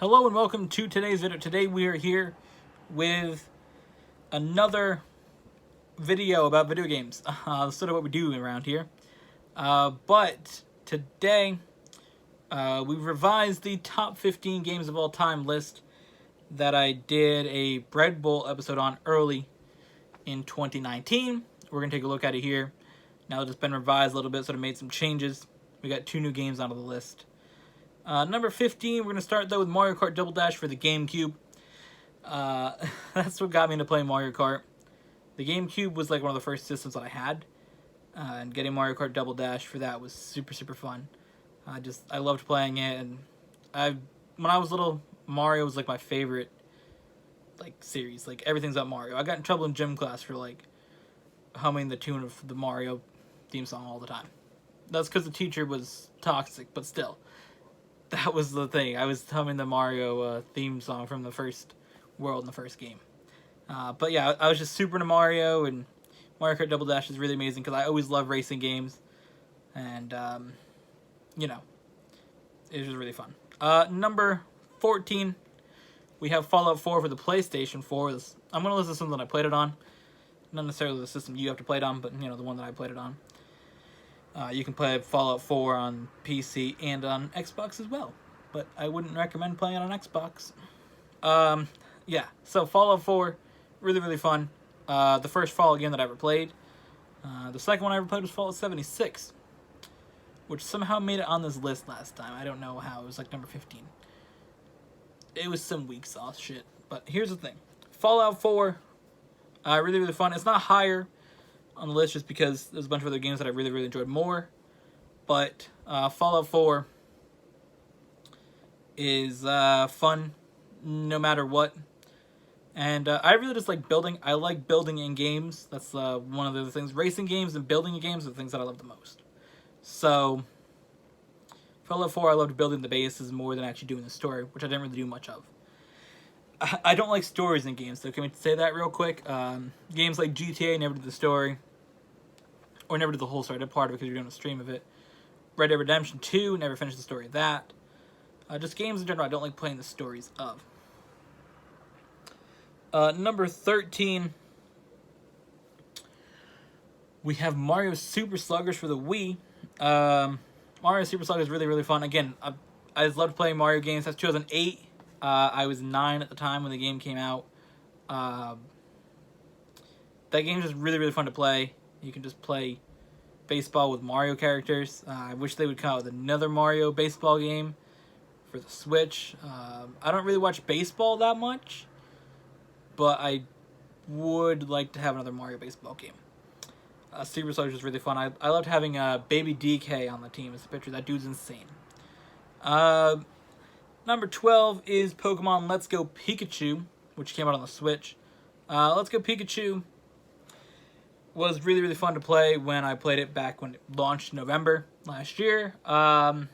Hello and welcome to today's video. Today we are here with another video about video games. Sort of what we do around here. But today we've revised the top 15 games of all time list that I did a Bread Bowl episode on early in 2019. We're going to take a look at it here. Now that it's been revised a little bit, sort of made some changes. We got 2 new games out of the list. Number 15, we're going to start, though, with Mario Kart Double Dash for the GameCube. That's what got me into playing Mario Kart. The GameCube was like one of the first systems that I had. And getting Mario Kart Double Dash for that was super, super fun. I loved playing it. And when I was little, Mario was like my favorite series. Like, everything's about Mario. I got in trouble in gym class for humming the tune of the Mario theme song all the time. That's because the teacher was toxic, but still. That was the thing. I was humming the Mario theme song from the first world in the first game. But yeah, I was just super into Mario, and Mario Kart Double Dash is really amazing because I always love racing games. And, it was just really fun. Number 14, we have Fallout 4 for the PlayStation 4. I'm going to list the system that I played it on. Not necessarily the system you have to play it on, but, the one that I played it on. You can play Fallout 4 on PC and on Xbox as well, but I wouldn't recommend playing it on Xbox. Yeah, so Fallout 4, really, really fun. The first Fallout game that I ever played. The second one I ever played was Fallout 76, which somehow made it on this list last time. I don't know how. It was number 15. It was some weak sauce shit, but here's the thing. Fallout 4, really, really fun. It's not higher on the list just because there's a bunch of other games that I really, really enjoyed more. But Fallout 4 is fun no matter what. And I really just like building. I like building in games. That's one of the things. Racing games and building in games are the things that I love the most. So Fallout 4, I loved building the bases more than actually doing the story, which I didn't really do much of. I don't like stories in games, so can we say that real quick? Games like GTA never did the story. Or never did the whole story. I did part of it because you're doing a stream of it. Red Dead Redemption 2, never finished the story of that. Just games in general I don't like playing the stories of. Number 13, we have Mario Super Sluggers for the Wii. Mario Super Sluggers is really, really fun. Again, I just loved playing Mario games. That's 2008. I was 9 at the time when the game came out. That game is just really, really fun to play. You can just play baseball with Mario characters. I wish they would come out with another Mario baseball game for the Switch. I don't really watch baseball that much, but I would like to have another Mario baseball game. Super Sluggers is really fun. I loved having Baby DK on the team as a pitcher. That dude's insane. Number 12 is Pokemon Let's Go Pikachu, which came out on the Switch. Let's Go Pikachu was really, really fun to play when I played it back when it launched in November last year. Let's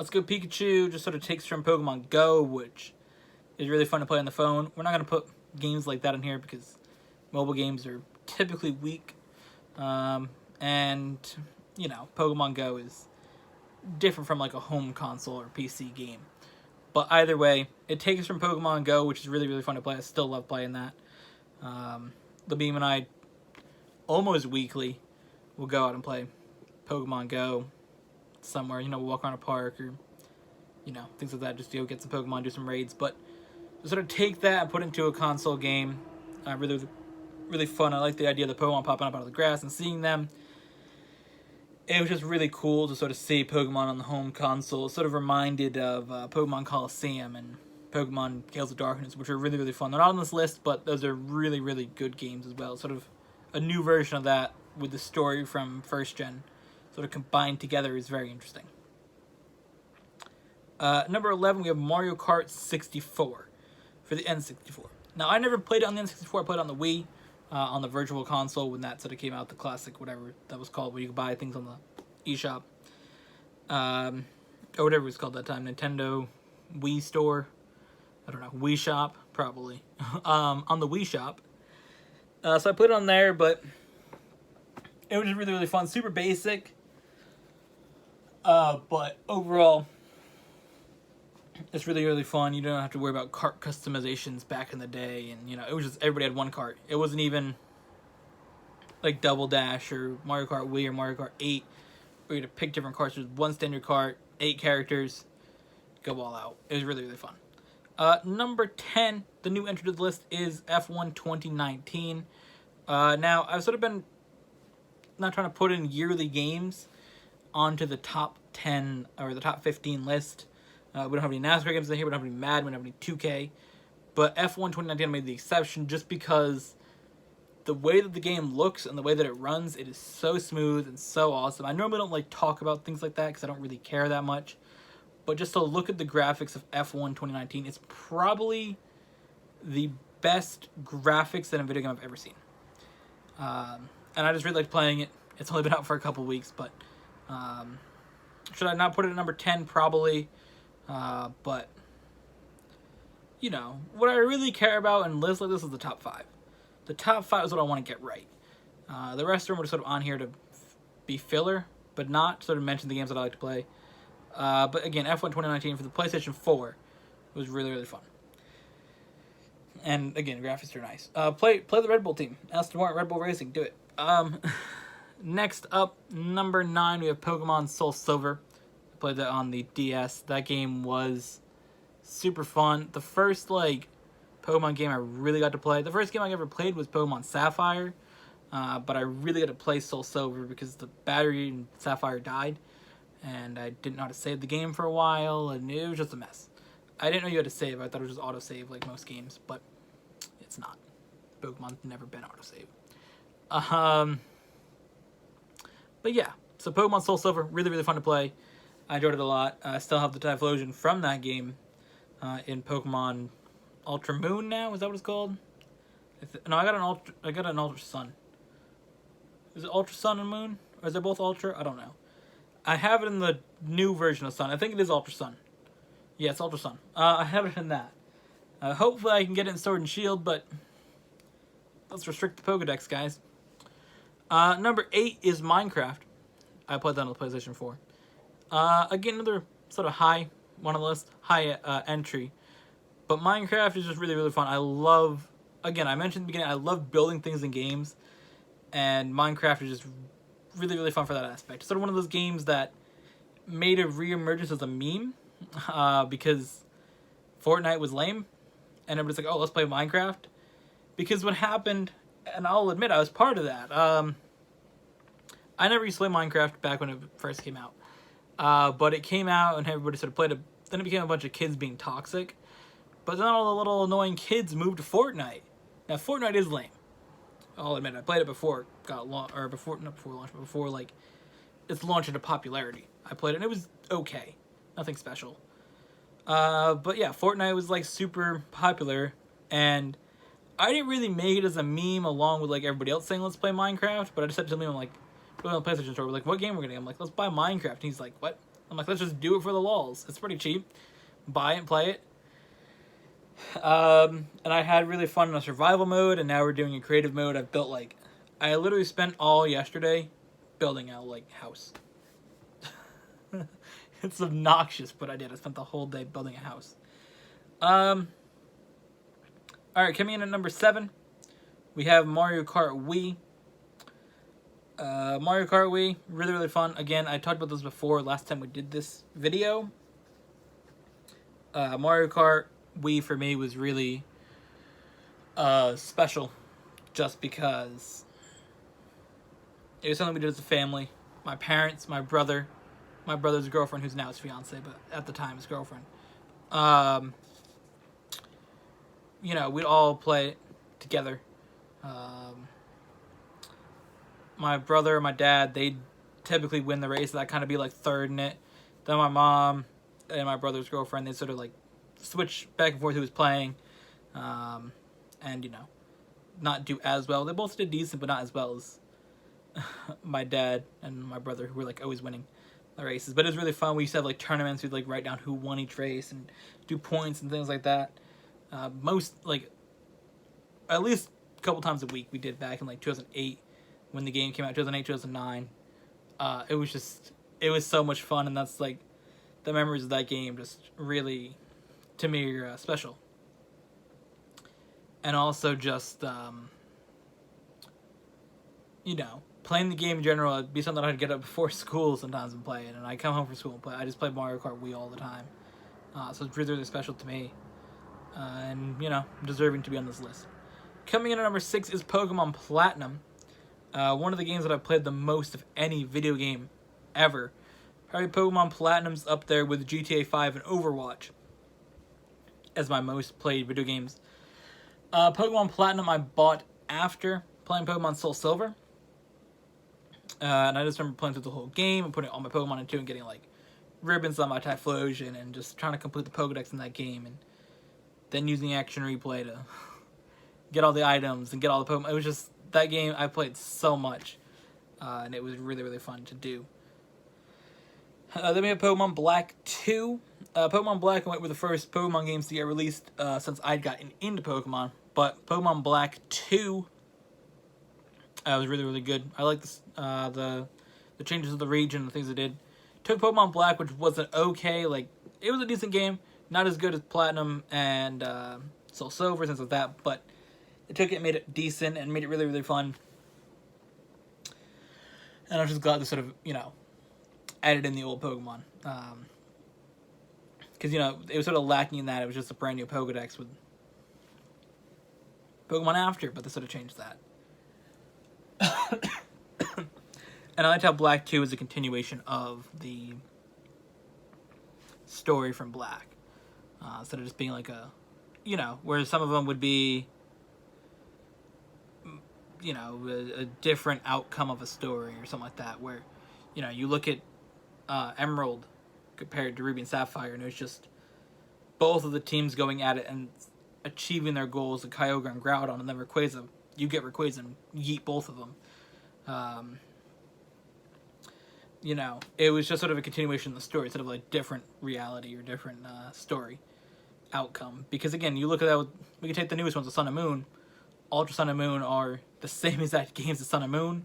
Go Pikachu just sort of takes from Pokemon Go, which is really fun to play on the phone. We're not going to put games like that in here because mobile games are typically weak. And, Pokemon Go is different from a home console or PC game. But either way, it takes from Pokemon Go, which is really, really fun to play. I still love playing that. The Beam and I almost weekly will go out and play Pokemon Go somewhere. We'll walk around a park or, things like that. Just get some Pokemon, do some raids. But to sort of take that and put it into a console game, really, really fun. I like the idea of the Pokemon popping up out of the grass and seeing them. It was just really cool to sort of see Pokemon on the home console. It sort of reminded of Pokemon Coliseum and Pokemon Gales of Darkness, which are really, really fun. They're not on this list, but those are really, really good games as well. Sort of a new version of that with the story from first gen sort of combined together is very interesting. Number 11, we have Mario Kart 64 for the N64. Now, I never played it on the N64. I played it on the Wii, on the Virtual Console when that sort of came out, the classic, whatever that was called, where you could buy things on the eShop. Or whatever it was called that time, Nintendo Wii Store. I don't know, Wii Shop, probably. On the Wii Shop. So I put it on there, but it was just really, really fun. Super basic. But overall, It's really, really fun. You don't have to worry about cart customizations back in the day. And, it was just everybody had one cart. It wasn't even like Double Dash or Mario Kart Wii or Mario Kart 8 where you had to pick different carts. There's one standard cart, 8 characters, go all out. It was really, really fun. Number 10, the new entry to the list is F1 2019. Now, I've sort of been not trying to put in yearly games onto the top 10 or the top 15 list. We don't have any NASCAR games in here. We don't have any Madden. We don't have any 2K. But F1 2019 made the exception just because the way that the game looks and the way that it runs, it is so smooth and so awesome. I normally don't like talk about things like that because I don't really care that much. But just to look at the graphics of F1 2019, it's probably the best graphics in a video game I've ever seen. And I just really liked playing it. It's only been out for a couple weeks, but should I not put it at number 10? Probably. But, what I really care about in lists like this is the top 5. The top 5 is what I want to get right. The rest of them are sort of on here to be filler, but not sort of mention the games that I like to play. But again, F1 2019 for the PlayStation 4 was really, really fun. And again, graphics are nice. Play the Red Bull team. Aston Martin, Red Bull Racing, do it. Next up, number 9, we have Pokemon Soul Silver. I played that on the DS. That game was super fun. The first, Pokemon game I really got to play. The first game I ever played was Pokemon Sapphire. But I really got to play Soul Silver because the battery in Sapphire died. And I didn't know how to save the game for a while, and it was just a mess. I didn't know you had to save. I thought it was just autosave like most games, but it's not. Pokemon's never been autosave. But yeah, so Pokemon Soul Silver, really, really fun to play. I enjoyed it a lot. I still have the Typhlosion from that game in Pokemon Ultra Moon now. Is that what it's called? No, I got an Ultra Sun. Is it Ultra Sun and Moon? Or is it both Ultra? I don't know. I have it in the new version of Sun. I think it is Ultra Sun. Yeah, it's Ultra Sun. I have it in that. Hopefully I can get it in Sword and Shield, but let's restrict the Pokedex, guys. Number 8 is Minecraft. I played that on the PlayStation 4. Again, another sort of high one on the list, high entry. But Minecraft is just really, really fun. I love, again, I mentioned in the beginning, I love building things in games. And Minecraft is just really, really fun for that aspect. It's sort of one of those games that made a re-emergence as a meme because Fortnite was lame. And everybody's like, oh, let's play Minecraft. Because what happened, and I'll admit I was part of that. I never used to play Minecraft back when it first came out. But it came out and everybody sort of played it. Then it became a bunch of kids being toxic. But then all the little annoying kids moved to Fortnite. Now, Fortnite is lame. I'll admit, I played it before it got launched, or before, not before launch, but before, its launch into popularity. I played it, and it was okay. Nothing special. But yeah, Fortnite was, super popular, and I didn't really make it as a meme along with, everybody else saying, let's play Minecraft, but I just said to him, going on the PlayStation Store, we're like, what game we're getting? I'm like, let's buy Minecraft. And he's like, what? I'm like, let's just do it for the lols. It's pretty cheap. Buy it and play it. And I had really fun in a survival mode, and now we're doing a creative mode. I've built, I literally spent all yesterday building a, house. It's obnoxious, but I did. I spent the whole day building a house. Alright, coming in at number 7, we have Mario Kart Wii. Mario Kart Wii, really, really fun. Again, I talked about this before last time we did this video. Mario Kart Wii for me was really special just because it was something we did as a family. My parents, my brother's girlfriend, who's now his fiance, but at the time his girlfriend. We'd all play it together. My brother and my dad, they'd typically win the race. I'd kind of be third in it. Then my mom and my brother's girlfriend, they'd sort of switch back and forth who was playing. And, not do as well. They both did decent, but not as well as my dad and my brother, who were always winning the races. But it was really fun. We used to have tournaments. We'd write down who won each race and do points and things like that. At least a couple times a week we did back in 2008 when the game came out, 2008, 2009. It was so much fun, and that's the memories of that game just really, to me are special. And also just, playing the game in general, it'd be something I'd get up before school sometimes and play it. And I come home from school and play. I just play Mario Kart Wii all the time. So it's really, really special to me. And, deserving to be on this list. Coming in at number 6 is Pokemon Platinum. One of the games that I've played the most of any video game ever. Probably Pokemon Platinum's up there with GTA 5 and Overwatch as my most played video games. Pokemon Platinum I bought after playing Pokemon Soul Silver. And I just remember playing through the whole game and putting all my Pokemon into and getting like ribbons on my Typhlosion and just trying to complete the Pokedex in that game, and then using Action Replay to get all the items and get all the Pokemon. It was just, that game I played so much, and it was really, really fun to do. Then we have Pokemon Black 2. Pokemon Black went with the first Pokemon games to get released since I'd gotten into Pokemon, but Pokemon Black 2 was really, really good. I like the changes of the region and the things it did. Took Pokemon Black, which wasn't okay. Like, it was a decent game. Not as good as Platinum and Soul Silver, things like that. But it took it, made it decent, and made it really, really fun. And I'm just glad to sort of, added in the old Pokemon. Because, it was sort of lacking in that. It was just a brand new Pokedex with Pokemon after, but they sort of changed that. And I liked how Black 2 is a continuation of the story from Black. Instead of just being like a, where some of them would be, a different outcome of a story or something like that. Where, you look at Emerald compared to Ruby and Sapphire, and it was just both of the teams going at it and achieving their goals, the Kyogre and Groudon, and then Rayquaza. You get Rayquaza and yeet both of them. It was just sort of a continuation of the story, sort of like different reality or different story outcome. Because again, you look at that, we can take the newest ones, the Sun and Moon. Ultra Sun and Moon are the same exact games as Sun and Moon,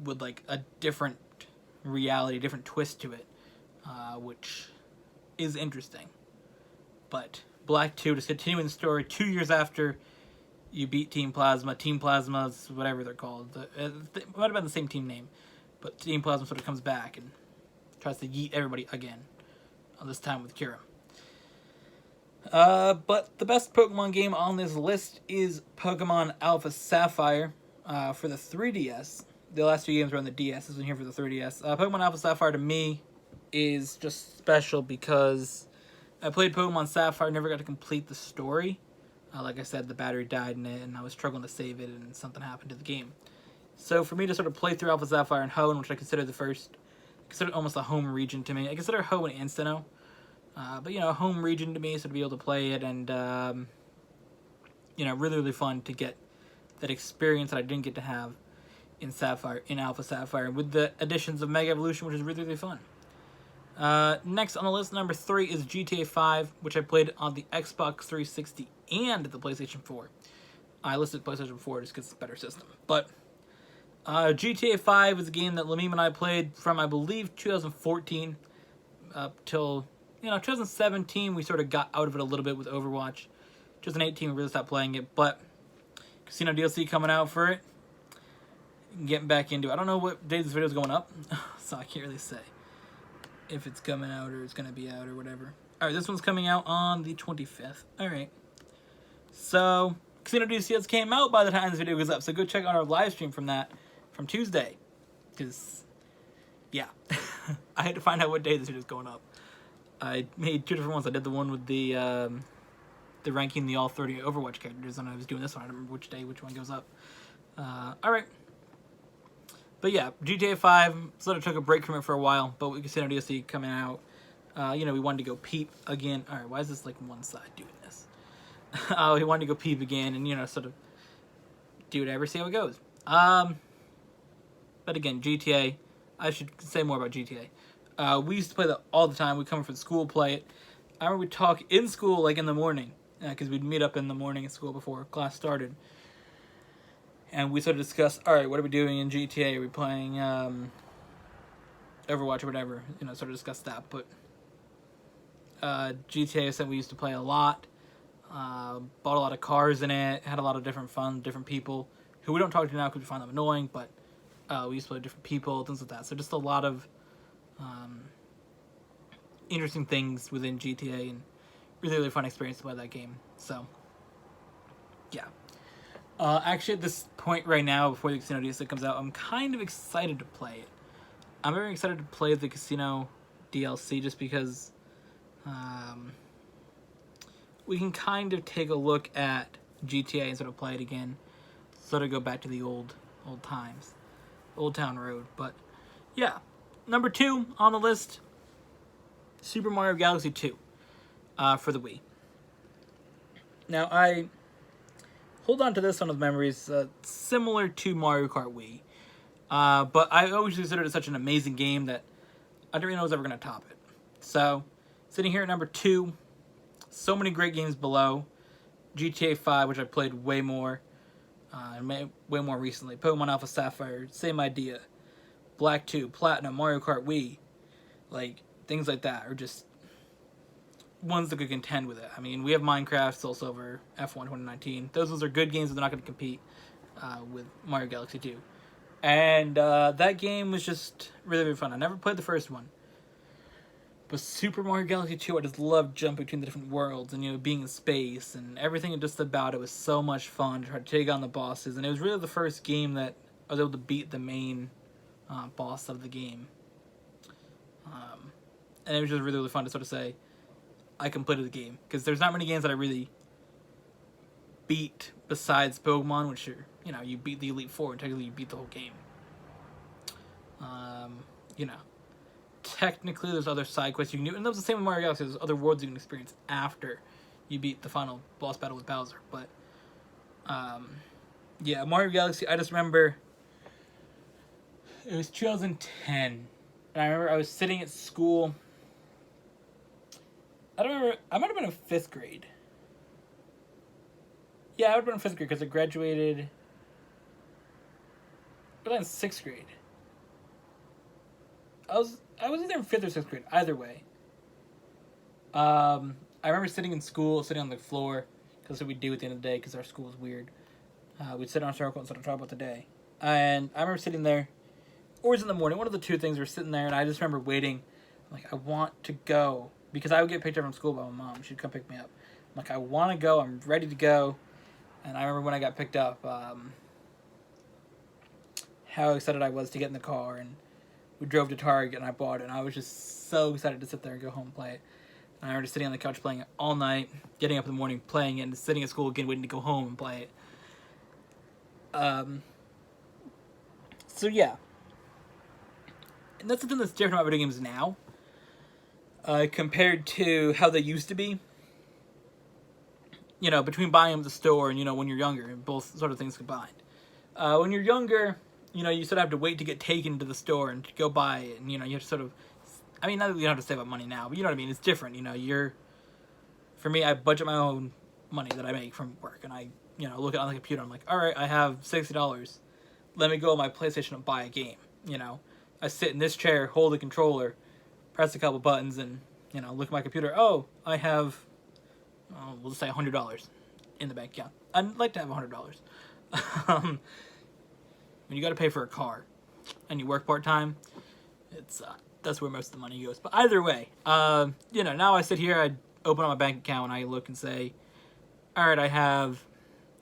with like a different reality, different twist to it, which is interesting. But Black 2, just continuing the story 2 years after you beat Team Plasma. Team Plasma's whatever they're called. It might have been the same team name. But Team Plasma sort of comes back and tries to yeet everybody again. This time with Kira. But the best Pokemon game on this list is Pokemon Alpha Sapphire for the 3DS. The last 2 games were on the DS. This one here for the 3DS. Pokemon Alpha Sapphire to me is just special because I played Pokemon Sapphire, never got to complete the story. Like I said, the battery died in it, and I was struggling to save it, and something happened to the game. So for me to sort of play through Alpha Sapphire and Hoenn, which I consider consider almost a home region to me. I consider Hoenn and Sinnoh. But, home region to me, so to be able to play it, and, really, really fun to get that experience that I didn't get to have in Alpha Sapphire, with the additions of Mega Evolution, which is really, really fun. Next on the list, number 3 is GTA 5, which I played on the Xbox 360 and the PlayStation 4. I listed PlayStation 4 just because it's a better system. But GTA 5 is a game that Lamim and I played from, I believe, 2014 up till, 2017. We sort of got out of it a little bit with Overwatch. 2018, we really stopped playing it. But Casino DLC coming out for it. Getting back into it. I don't know what day this video is going up, so I can't really say if it's coming out or it's going to be out or whatever. Alright, this one's coming out on the 25th. Alright. So, Casino DLC came out by the time this video goes up, so go check out our live stream from that, from Tuesday. Because, yeah. I had to find out what day this video is going up. I made 2 different ones. I did the one with the ranking the all 30 Overwatch characters, and I was doing this one. I don't remember which day, which one goes up. Alright. But yeah, GTA 5, sort of took a break from it for a while, but we Casino DLC coming out. We wanted to go peep again. Alright, why is this like one side doing this? We wanted to go peep again and, sort of do whatever, see how it goes. But again, GTA, I should say more about GTA. We used to play that all the time. We'd come from school, play it. I remember we'd talk in school, like in the morning, because we'd meet up in the morning at school before class started. And we sort of discuss, alright, what are we doing in GTA? Are we playing Overwatch or whatever? Sort of discuss that. But GTA is something we used to play a lot. Bought a lot of cars in it. Had a lot of different fun, different people who we don't talk to now because we find them annoying. But we used to play with different people, things like that. So just a lot of interesting things within GTA and really, really fun experience to play that game. So, yeah. Actually, at this point right now, before the Casino DLC comes out, I'm kind of excited to play it. I'm very excited to play the Casino DLC just because we can kind of take a look at GTA and sort of play it again, sort of go back to the old times, Old Town Road. But yeah, number 2 on the list, Super Mario Galaxy 2 for the Wii. Now I hold on to this one with memories similar to Mario Kart Wii, but I always considered it such an amazing game that I didn't really know I was ever going to top it. So, sitting here at number 2, so many great games below. GTA 5, which I played way more, and way more recently. Pokemon Alpha Sapphire, same idea. Black 2, Platinum, Mario Kart Wii, like, things like that are just ones that could contend with it. I mean, we have Minecraft, Soul Silver, F1 2019. Those are good games, but they're not going to compete with Mario Galaxy 2. And that game was just really, really fun. I never played the first one. But Super Mario Galaxy 2, I just loved jumping between the different worlds and, being in space and everything just about it was so much fun to try to take on the bosses. And it was really the first game that I was able to beat the main boss of the game. And it was just really, really fun to sort of say, I completed the game. Because there's not many games that I really beat besides Pokemon, which are, you beat the Elite Four and technically you beat the whole game. Technically there's other side quests you can do, and that was the same with Mario Galaxy. There's other worlds you can experience after you beat the final boss battle with Bowser. But yeah, Mario Galaxy, I just remember it was 2010, and I remember I was sitting at school. I don't remember, I might have been in 5th grade. Yeah, I would have been in 5th grade because I graduated in 6th grade. I was either in 5th or 6th grade, either way. I remember sitting in school, sitting on the floor, because that's what we'd do at the end of the day, because our school was weird. We'd sit on a circle and sort of talk about the day. And I remember sitting there, or it was in the morning, one of the two things, we were sitting there, and I just remember waiting. I'm like, I want to go, because I would get picked up from school by my mom. She'd come pick me up. I'm like, I want to go, I'm ready to go. And I remember when I got picked up, how excited I was to get in the car, and we drove to Target and I bought it, and I was just so excited to sit there and go home and play it. And I remember just sitting on the couch playing it all night, getting up in the morning, playing it, and sitting at school again, waiting to go home and play it. So yeah. And that's something that's different about video games now, compared to how they used to be. Between buying them at the store and, when you're younger, and both sort of things combined. When you're younger, you sort of have to wait to get taken to the store and to go buy it. And, you have to sort of, I mean, not that you don't have to save up money now, but you know what I mean? It's different, for me, I budget my own money that I make from work. And I, look at it on the computer, I'm like, all right, I have $60. Let me go on my PlayStation and buy a game, I sit in this chair, hold the controller, press a couple buttons, and, look at my computer. Oh, I have, we'll just say $100 in the bank account. I'd like to have $100. When you got to pay for a car and you work part-time, that's where most of the money goes. But either way, now I sit here, I open up my bank account, and I look and say, all right, I have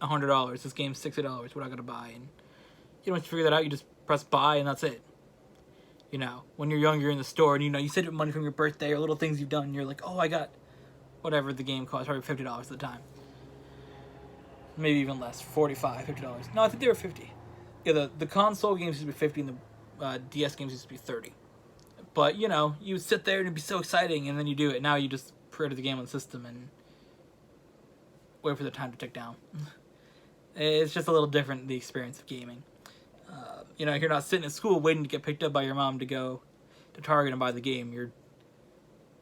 $100. This game's $60. What I got to buy? And once you figure that out, you just press buy, and that's it. When you're young, you're in the store, and you save up money from your birthday or little things you've done, and you're like, oh, I got whatever the game cost, probably $50 at the time. Maybe even less, $45, $50. No, I think they were $50. Yeah, the console games used to be $50 and the DS games used to be $30. But, you would sit there and it'd be so exciting, and then you do it. Now you just pre-order the game on the system and wait for the time to tick down. It's just a little different, the experience of gaming. You're not sitting at school waiting to get picked up by your mom to go to Target and buy the game. You're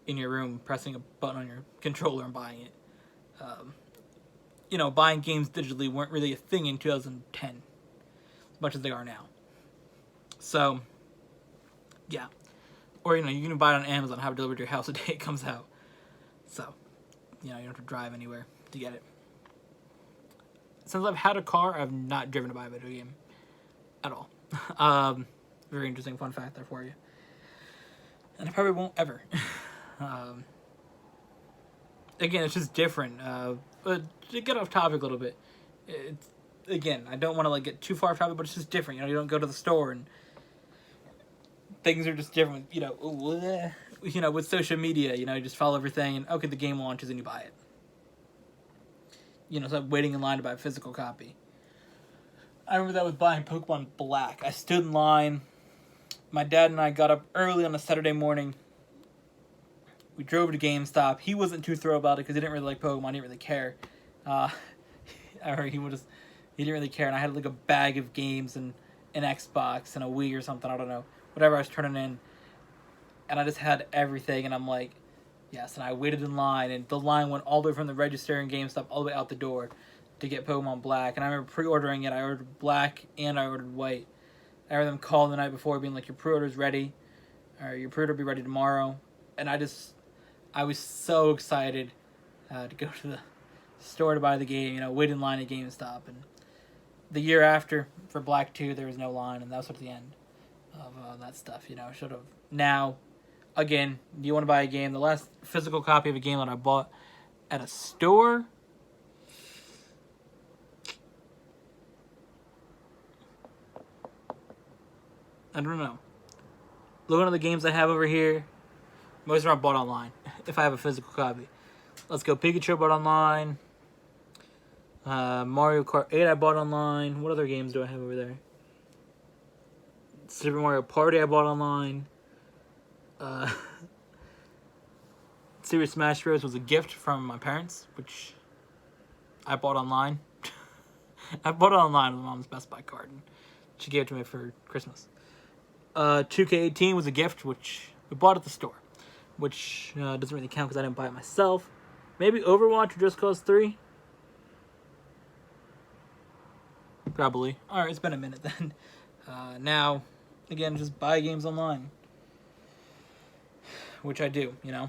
in your room pressing a button on your controller and buying it. Buying games digitally weren't really a thing in 2010. Much as they are now. So, yeah. Or, you can buy it on Amazon and have it delivered to your house the day it comes out. So, you know, you don't have to drive anywhere to get it. Since I've had a car, I've not driven to buy a video game at all. Very interesting fun fact there for you. And I probably won't ever. Again, it's just different. But to get off topic a little bit, again, I don't want to like get too far off topic, but it's just different. You know, you don't go to the store and things are just different. You know, with social media, you know, you just follow everything and okay, the game launches and you buy it. You know, it's like waiting in line to buy a physical copy. I remember that with buying Pokemon Black. I stood in line. My dad and I got up early on a Saturday morning. We drove to GameStop. He wasn't too thrilled about it because he didn't really like Pokemon. He didn't really care. Or he didn't really care. And I had like a bag of games and an Xbox and a Wii or something. I don't know. Whatever I was turning in. And I just had everything. And I'm like, yes. And I waited in line. And the line went all the way from the register in GameStop all the way out the door to get Pokemon Black. And I remember pre-ordering it. I ordered Black and I ordered White. I heard them call the night before being like, your pre-order's ready. Or your pre-order will be ready tomorrow. And I was so excited to go to the store to buy the game, you know, wait in line at GameStop. And the year after, for Black 2, there was no line, and that was at the end of that stuff, you know. I should have. Now, again, do you want to buy a game? The last physical copy of a game that I bought at a store, I don't know. Looking at the games I have over here, most of them are bought online, if I have a physical copy. Let's go. Pikachu I bought online. Mario Kart 8 I bought online. What other games do I have over there? Super Mario Party I bought online. Super Smash Bros. Was a gift from my parents, which I bought online. I bought it online with my mom's Best Buy card, and she gave it to me for Christmas. 2K18 was a gift, which we bought at the store, which doesn't really count because I didn't buy it myself. Maybe Overwatch or Just Cause 3? Probably. Alright, it's been a minute then. Now, again, just buy games online. Which I do, you know.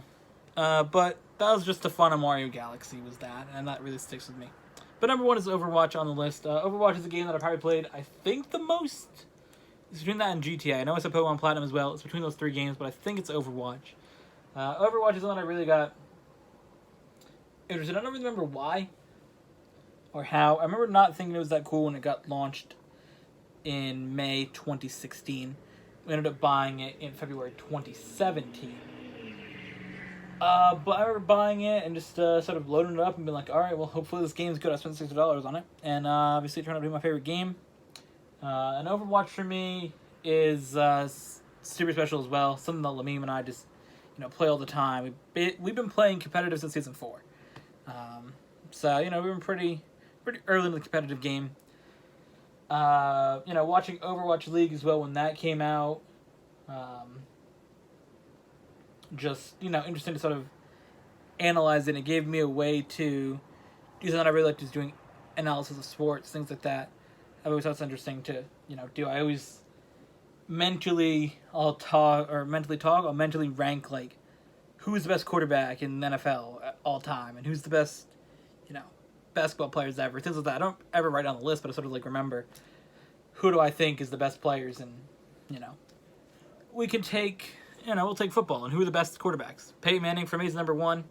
But that was just the fun of Mario Galaxy, was that, and that really sticks with me. But number one is Overwatch on the list. Overwatch is a game that I probably played, I think, the most. It's between that and GTA. I know it's a Pokemon Platinum as well. It's between those three games, but I think it's Overwatch. Overwatch is the one I really got interested. I don't really remember why or how. I remember not thinking it was that cool when it got launched in May 2016. We ended up buying it in February 2017. But I remember buying it and just sort of loading it up and being like, alright, well, hopefully this game's good. I spent $60 on it. And obviously it turned out to be my favorite game. And Overwatch for me is super special as well. Something that Lamim and I just, you know, play all the time. We've been playing competitive since Season 4. So, you know, we've been pretty early in the competitive game. You know, watching Overwatch League as well when that came out. Just, you know, interesting to sort of analyze it. It gave me a way to do something I really liked, is doing analysis of sports, things like that. I've always thought it's interesting to, you know, do. I always mentally rank, like, who's the best quarterback in the NFL at all time, and who's the best, you know, basketball players ever, things like that. I don't ever write down the list, but I sort of, like, remember who do I think is the best players, and, you know, we can take, you know, we'll take football, and who are the best quarterbacks. Peyton Manning, for me, is number 1.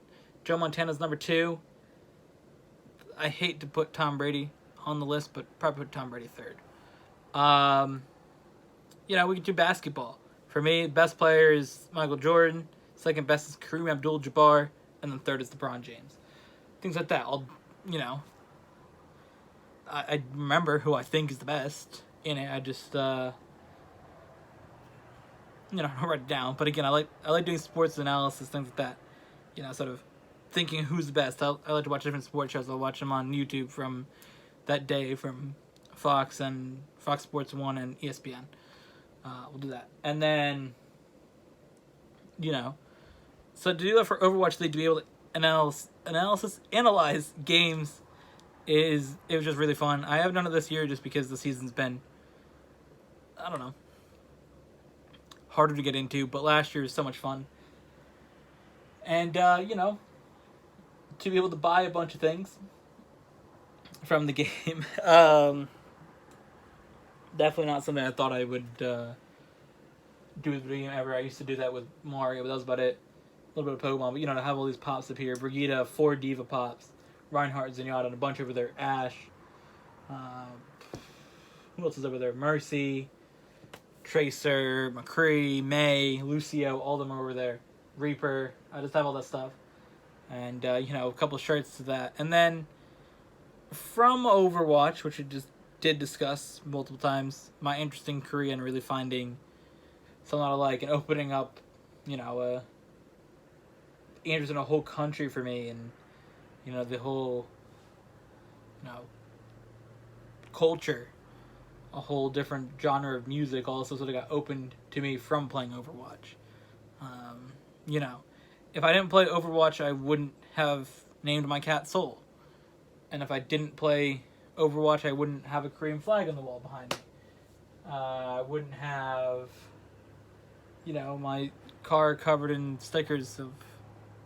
Joe Montana's number 2. I hate to put Tom Brady on the list, but probably put Tom Brady 3rd. You know, we can do basketball. For me, best player is Michael Jordan. Second best is Kareem Abdul-Jabbar. And then third is LeBron James. Things like that. You know, I remember who I think is the best in it. I just, you know, I write it down. But again, I like doing sports analysis, things like that. You know, sort of thinking who's the best. I like to watch different sports shows. I'll watch them on YouTube from that day from Fox and Fox Sports 1 and ESPN. We'll do that. And then, you know, so to do that for Overwatch League, to be able to analyze games, it was just really fun. I haven't done it this year just because the season's been, I don't know, harder to get into, but last year was so much fun. And, you know, to be able to buy a bunch of things from the game. Definitely not something I thought I would do with video game ever. I used to do that with Mario, but that was about it. A little bit of Pokemon, but you know, to have all these pops up here. Brigitte, 4 Diva pops, Reinhardt, Zenyatta, and a bunch over there. Ash. Who else is over there? Mercy, Tracer, McCree, May, Lucio, all of them are over there. Reaper. I just have all that stuff. And, you know, a couple shirts to that. And then, from Overwatch, which we just did discuss multiple times, my interest in Korea and really finding something I like and opening up, you know, interest in a whole country for me, and you know, the whole, you know, culture, a whole different genre of music also sort of got opened to me from playing Overwatch. You know, if I didn't play Overwatch, I wouldn't have named my cat Soul, and if I didn't play Overwatch, I wouldn't have a Korean flag on the wall behind me. I wouldn't have, you know, my car covered in stickers of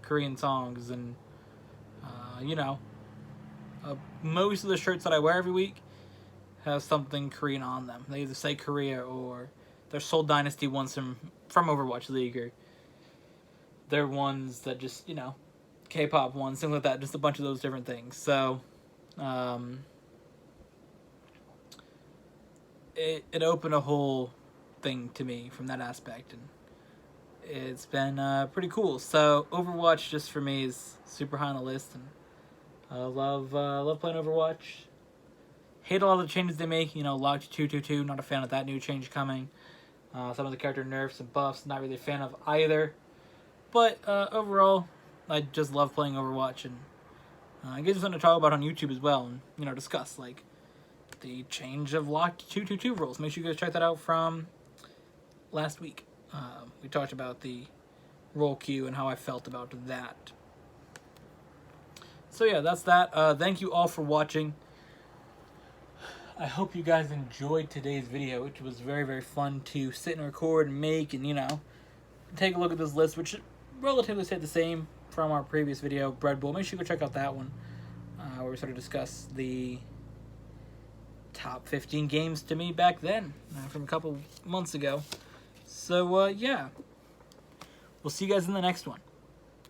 Korean songs, and you know, most of the shirts that I wear every week have something Korean on them. They either say Korea, or they're Seoul Dynasty ones from Overwatch League, or they're ones that just, you know, K-pop ones, things like that, just a bunch of those different things. So it opened a whole thing to me from that aspect, and it's been pretty cool. So Overwatch, just for me, is super high on the list, and I love playing Overwatch. Hate a lot of the changes they make. You know, Locked 222, not a fan of that new change coming. Some of the character nerfs and buffs, not really a fan of either. But overall, I just love playing Overwatch, and I get something to talk about on YouTube as well, and you know, discuss like the change of Locked 222 rules. Make sure you guys check that out from last week. We talked about the role queue and how I felt about that. So yeah, that's that. Thank you all for watching. I hope you guys enjoyed today's video, which was very, very fun to sit and record and make, and you know, take a look at this list, which relatively stayed the same from our previous video, Bread Bowl. Make sure you go check out that one, where we sort of discussed the top 15 games to me back then, from a couple months ago. So, yeah. We'll see you guys in the next one.